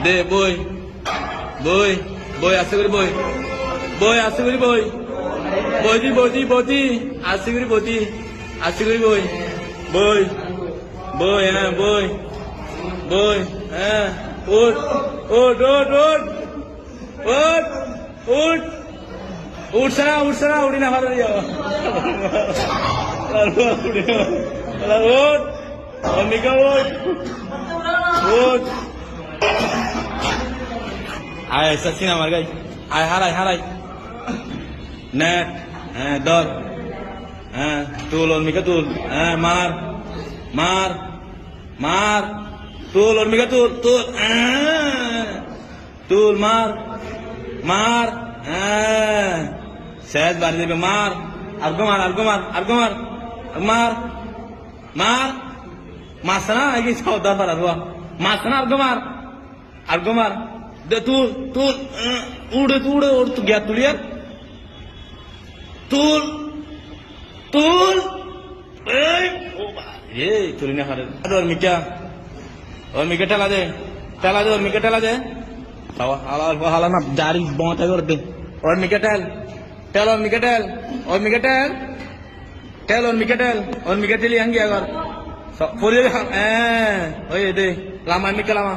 দে বই বই বই আছে করে বই বই আছে করে বই বইদি বইদি বইদি আছে করে বইদি আছে করে বই বই বই হ্যাঁ বই বই হ্যাঁ উঠ উঠ উঠ উঠ উঠ উঠ উঠছে না উঠি না ভালো উঠ অম্বিকা উঠ উঠ আয় সচিন আমার গাই আয় হারাই নেট হ্যাঁ ধর হ্যাঁ তুল অম্বিকা তুল হ্যাঁ মার মার মার তুল অম্বিকা তুল তুল তুল মার মার হ্যাঁ শেষ বাড়ি দেবে মার আরগো মার আরগো মার আরগো মার মার মার মারছে না এই সৌদার পার আরগো মারছে না আরগো মার দে তুল তুল উড়ে উড়ে ওর তো গিয়া তুলিয়ার তুল তুল এই তুলি না হারে ওর মিকা ঠেলা দে ওর মিকা ঠেলা দে হালা না দাড়ি বাঁটা করে দে ওর মিকা ঠেল ওর মিকা ঠেল ওর মিকা ঠেল ওর মিকা ঠেলি হাঙ্গি আগর পড়ে হ্যাঁ ওই দে লামা মিকা লামা